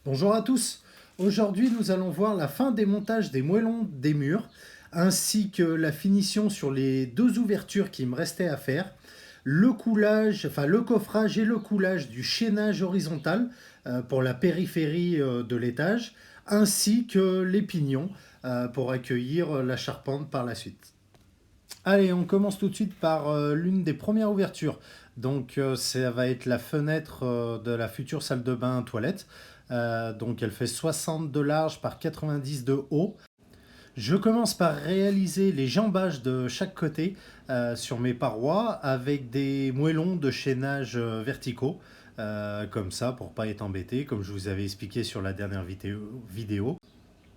Bonjour à tous. Aujourd'hui, nous allons voir la fin des montages des moellons des murs, ainsi que la finition sur les deux ouvertures qui me restaient à faire, le coulage, enfin le coffrage et le coulage du chaînage horizontal pour la périphérie de l'étage, ainsi que les pignons pour accueillir la charpente par la suite. Allez, on commence tout de suite par l'une des premières ouvertures. Donc ça va être la fenêtre de la future salle de bain toilette. Donc elle fait 60 de large par 90 de haut. Je commence par réaliser les jambages de chaque côté sur mes parois avec des moellons de chaînage verticaux. Comme ça, pour pas être embêté, comme je vous avais expliqué sur la dernière vidéo.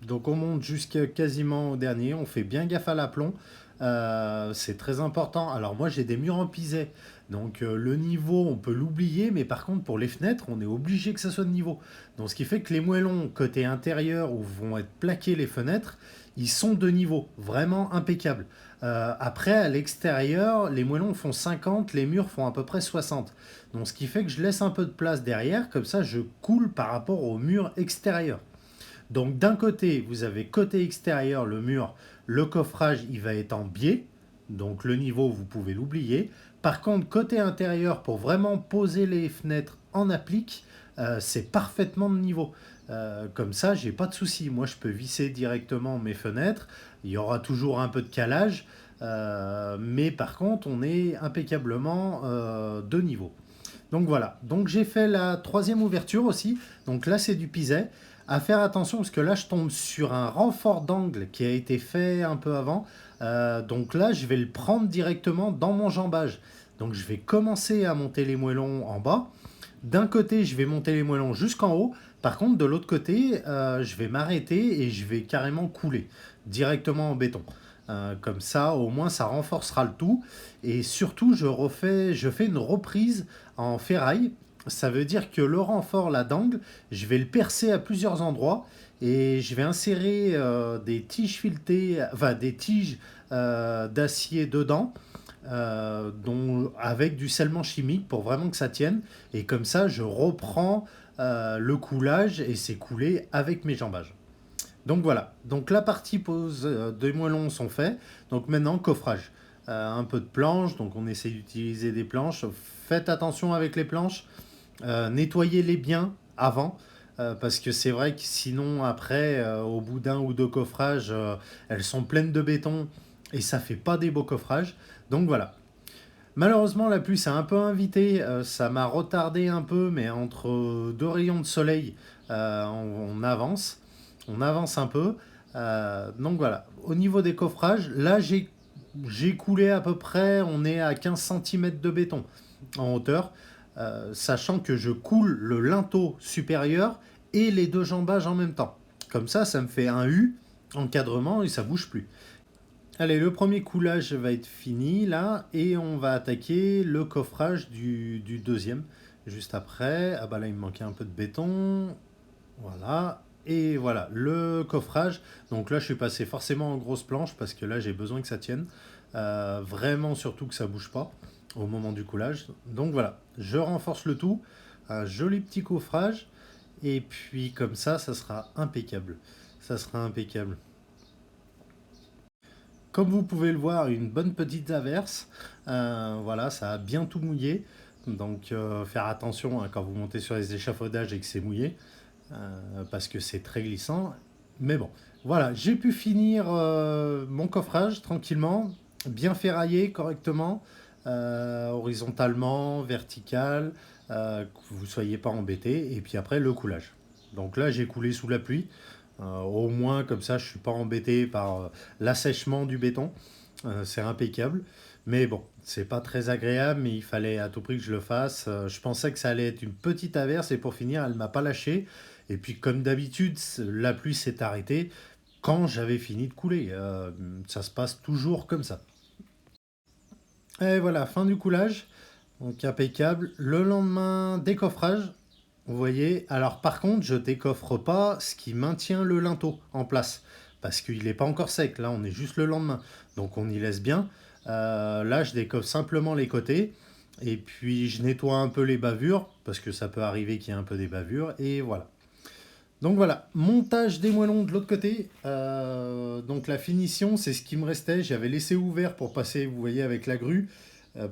Donc on monte jusqu'à quasiment au dernier, on fait bien gaffe à l'aplomb, c'est très important. Alors moi j'ai des murs en pisé, donc le niveau on peut l'oublier, mais par contre pour les fenêtres on est obligé que ça soit de niveau. Donc ce qui fait que les moellons côté intérieur où vont être plaquées les fenêtres, ils sont de niveau, vraiment impeccables. Après à l'extérieur, les moellons font 50, les murs font à peu près 60. Donc ce qui fait que je laisse un peu de place derrière, comme ça je coule par rapport au mur extérieur. Donc d'un côté, vous avez côté extérieur le mur, le coffrage il va être en biais, donc le niveau vous pouvez l'oublier. Par contre côté intérieur, pour vraiment poser les fenêtres en applique, c'est parfaitement de niveau. Comme ça, j'ai pas de souci. Moi, je peux visser directement mes fenêtres. Il y aura toujours un peu de calage, mais par contre, on est impeccablement de niveau. Donc voilà, donc j'ai fait la troisième ouverture aussi, donc là c'est du piset. À faire attention parce que là je tombe sur un renfort d'angle qui a été fait un peu avant. Donc là je vais le prendre directement dans mon jambage. Donc je vais commencer à monter les moellons en bas. D'un côté je vais monter les moellons jusqu'en haut. Par contre de l'autre côté je vais m'arrêter et je vais carrément couler directement en béton. Comme ça, au moins, ça renforcera le tout. Et surtout, je fais une reprise en ferraille. Ça veut dire que le renfort là d'angle, je vais le percer à plusieurs endroits et je vais insérer des tiges filetées, enfin des tiges d'acier dedans, avec du scellement chimique pour vraiment que ça tienne. Et comme ça, je reprends le coulage et c'est coulé avec mes jambages. Donc voilà, donc la partie pose des moellons sont faits. Donc maintenant, coffrage. Un peu de planches, donc on essaie d'utiliser des planches. Faites attention avec les planches, nettoyez-les bien avant, parce que c'est vrai que sinon après, au bout d'un ou deux coffrages, elles sont pleines de béton et ça fait pas des beaux coffrages. Donc voilà. Malheureusement, la pluie s'est un peu invitée, ça m'a retardé un peu, mais entre deux rayons de soleil, on avance un peu. Donc voilà, au niveau des coffrages, là j'ai coulé à peu près, on est à 15 centimètres de béton en hauteur, sachant que je coule le linteau supérieur et les deux jambages en même temps. Comme ça me fait un U, encadrement, et ça bouge plus. Allez, le premier coulage va être fini là, et on va attaquer le coffrage du deuxième. Juste après, ah bah là il me manquait un peu de béton, voilà. Et voilà, le coffrage. Donc là, je suis passé forcément en grosse planche parce que là, j'ai besoin que ça tienne. Vraiment, surtout que ça bouge pas au moment du coulage. Donc voilà, je renforce le tout. Un joli petit coffrage. Et puis comme ça sera impeccable. Ça sera impeccable. Comme vous pouvez le voir, une bonne petite averse. Voilà, ça a bien tout mouillé. Donc faire attention hein, quand vous montez sur les échafaudages et que c'est mouillé. Parce que c'est très glissant. Mais bon, voilà, j'ai pu finir mon coffrage tranquillement, bien ferraillé correctement, horizontalement, vertical, que vous ne soyez pas embêté. Et puis après, le coulage. Donc là, j'ai coulé sous la pluie. Au moins, comme ça, je ne suis pas embêté par l'assèchement du béton. C'est impeccable. Mais bon, c'est pas très agréable, mais il fallait à tout prix que je le fasse. Je pensais que ça allait être une petite averse et pour finir, elle m'a pas lâché. Et puis, comme d'habitude, la pluie s'est arrêtée quand j'avais fini de couler. Ça se passe toujours comme ça. Et voilà, fin du coulage. Donc impeccable. Le lendemain, décoffrage. Vous voyez, alors par contre, je décoffre pas ce qui maintient le linteau en place. Parce qu'il n'est pas encore sec. Là, on est juste le lendemain. Donc on y laisse bien. Là, je décoffre simplement les côtés. Et puis je nettoie un peu les bavures. Parce que ça peut arriver qu'il y ait un peu des bavures. Et voilà. Donc voilà, montage des moellons de l'autre côté. Donc la finition, c'est ce qui me restait. J'avais laissé ouvert pour passer, vous voyez, avec la grue,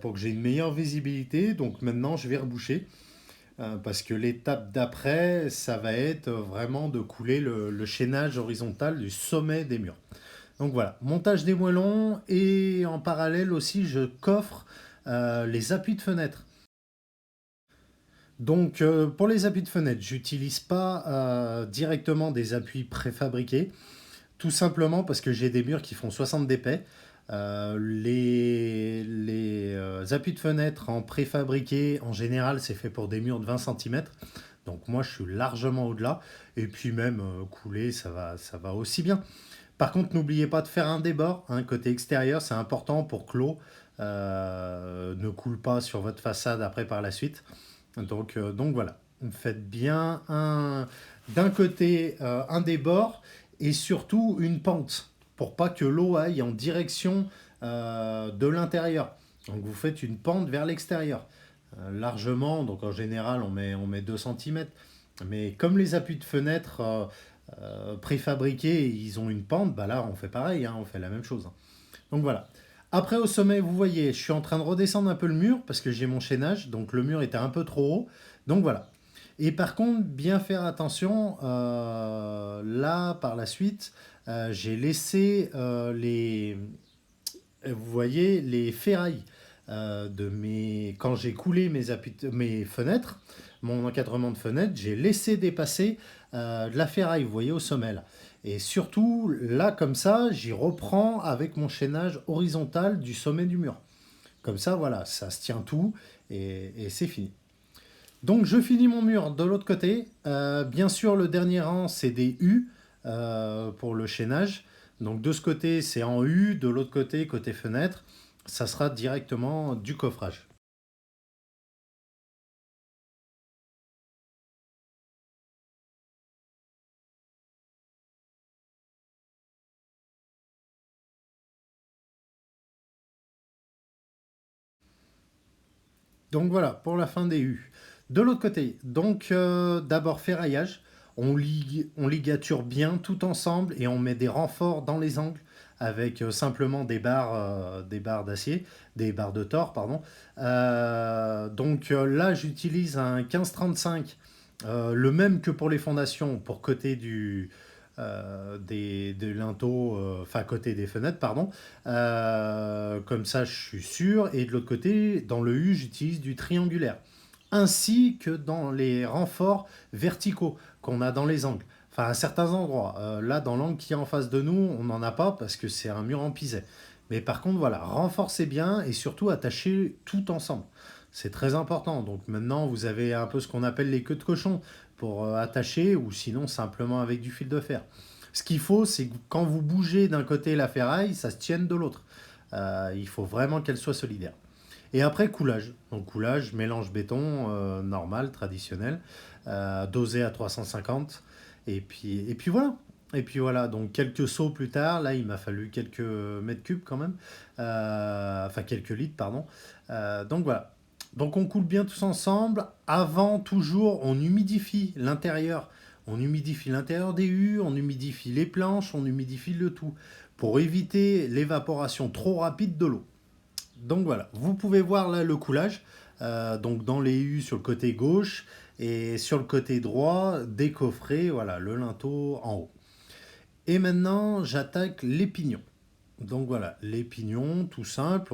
pour que j'ai une meilleure visibilité. Donc maintenant, je vais reboucher. Parce que l'étape d'après, ça va être vraiment de couler le chaînage horizontal du sommet des murs. Donc voilà, montage des moellons et en parallèle aussi, je coffre les appuis de fenêtre. Donc pour les appuis de fenêtre, j'utilise pas directement des appuis préfabriqués, tout simplement parce que j'ai des murs qui font 60 d'épais. Les appuis de fenêtre en préfabriqué, en général, c'est fait pour des murs de 20 centimètres. Donc moi, je suis largement au-delà. Et puis même couler, ça va aussi bien. Par contre, n'oubliez pas de faire un débord, hein, côté extérieur, c'est important pour que l'eau ne coule pas sur votre façade après par la suite. Donc voilà, faites bien d'un côté un débord et surtout une pente pour pas que l'eau aille en direction de l'intérieur. Donc vous faites une pente vers l'extérieur. Largement, donc en général on met 2 centimètres. Mais comme les appuis de fenêtre préfabriqués, ils ont une pente, bah là on fait pareil, hein, on fait la même chose. Donc voilà. Après au sommet, vous voyez, je suis en train de redescendre un peu le mur parce que j'ai mon chaînage, donc le mur était un peu trop haut. Donc voilà. Et par contre, bien faire attention, là par la suite, j'ai laissé vous voyez, les ferrailles quand j'ai coulé mes fenêtres, mon encadrement de fenêtres, j'ai laissé dépasser de la ferraille, vous voyez, au sommet là. Et surtout, là, comme ça, j'y reprends avec mon chaînage horizontal du sommet du mur. Comme ça, voilà, ça se tient tout et c'est fini. Donc, je finis mon mur de l'autre côté. Bien sûr, le dernier rang, c'est des U pour le chaînage. Donc, de ce côté, c'est en U. De l'autre côté, côté fenêtre, ça sera directement du coffrage. Donc voilà, pour la fin des U. De l'autre côté, donc d'abord ferraillage, on ligature bien tout ensemble et on met des renforts dans les angles avec simplement des barres d'acier, des barres de Thor, pardon. Là, j'utilise un 1535, le même que pour les fondations, pour côté des linteaux, enfin côté des fenêtres, pardon. Comme ça, je suis sûr. Et de l'autre côté, dans le U, j'utilise du triangulaire. Ainsi que dans les renforts verticaux qu'on a dans les angles. Enfin, à certains endroits. Là, dans l'angle qui est en face de nous, on n'en a pas parce que c'est un mur en pisé. Mais par contre, voilà, renforcez bien et surtout attachez tout ensemble. C'est très important. Donc maintenant, vous avez un peu ce qu'on appelle les queues de cochon pour attacher ou sinon simplement avec du fil de fer. Ce qu'il faut, c'est que quand vous bougez d'un côté la ferraille, ça se tienne de l'autre. Il faut vraiment qu'elle soit solidaire. Et après, coulage. Donc coulage, mélange béton normal, traditionnel, dosé à 350. Et puis voilà. Et puis voilà, donc quelques sauts plus tard, là il m'a fallu quelques mètres cubes quand même, enfin quelques litres, pardon. Donc voilà. Donc on coule bien tous ensemble. Avant, toujours, on humidifie l'intérieur. On humidifie l'intérieur des hues, on humidifie les planches, on humidifie le tout pour éviter l'évaporation trop rapide de l'eau. Donc voilà, vous pouvez voir là le coulage. Donc dans les U sur le côté gauche et sur le côté droit, des coffrets, voilà, le linteau en haut. Et maintenant, j'attaque les pignons. Donc voilà, les pignons, tout simple.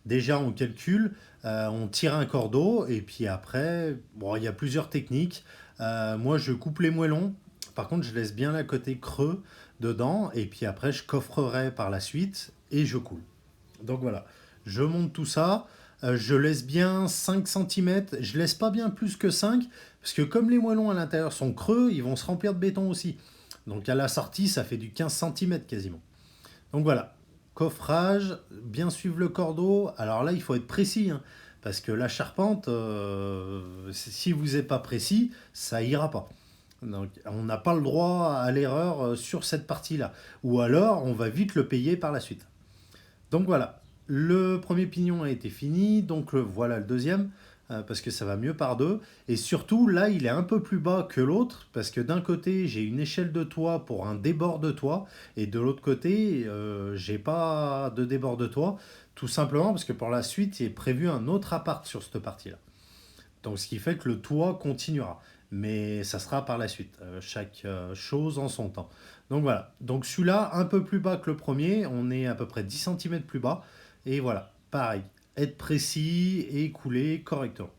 Déjà, on calcule, on tire un cordeau et puis après, bon, il y a plusieurs techniques. Moi, je coupe les moellons. Par contre, je laisse bien la côté creux dedans et puis après, je coffrerai par la suite et je coule. Donc voilà, je monte tout ça, je laisse bien 5 centimètres. Je laisse pas bien plus que 5 parce que comme les moellons à l'intérieur sont creux, ils vont se remplir de béton aussi. Donc à la sortie, ça fait du 15 centimètres quasiment. Donc voilà, coffrage, bien suivre le cordeau. Alors là, il faut être précis, hein, parce que la charpente, si vous n'êtes pas précis, ça ira pas. Donc on n'a pas le droit à l'erreur sur cette partie-là. Ou alors, on va vite le payer par la suite. Donc voilà, le premier pignon a été fini, donc voilà le deuxième. parce que ça va mieux par deux. Et surtout, là, il est un peu plus bas que l'autre, parce que d'un côté, j'ai une échelle de toit pour un débord de toit, et de l'autre côté, j'ai pas de débord de toit, tout simplement parce que pour la suite, il est prévu un autre appart sur cette partie-là. Donc, ce qui fait que le toit continuera. Mais ça sera par la suite, chaque chose en son temps. Donc voilà. Donc celui-là, un peu plus bas que le premier, on est à peu près 10 centimètres plus bas. Et voilà, pareil, être précis et couler correctement.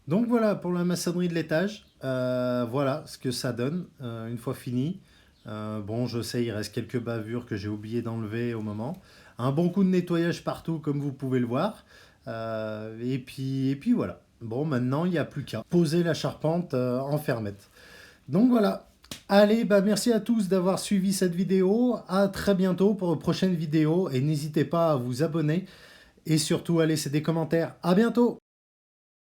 Donc voilà pour la maçonnerie de l'étage. Voilà ce que ça donne une fois fini. Bon, je sais, il reste quelques bavures que j'ai oublié d'enlever au moment. Un bon coup de nettoyage partout, comme vous pouvez le voir. Et puis voilà. Bon, maintenant, il n'y a plus qu'à poser la charpente en fermette. Donc voilà. Allez, bah merci à tous d'avoir suivi cette vidéo. À très bientôt pour une prochaine vidéo. Et n'hésitez pas à vous abonner. Et surtout à laisser des commentaires. À bientôt!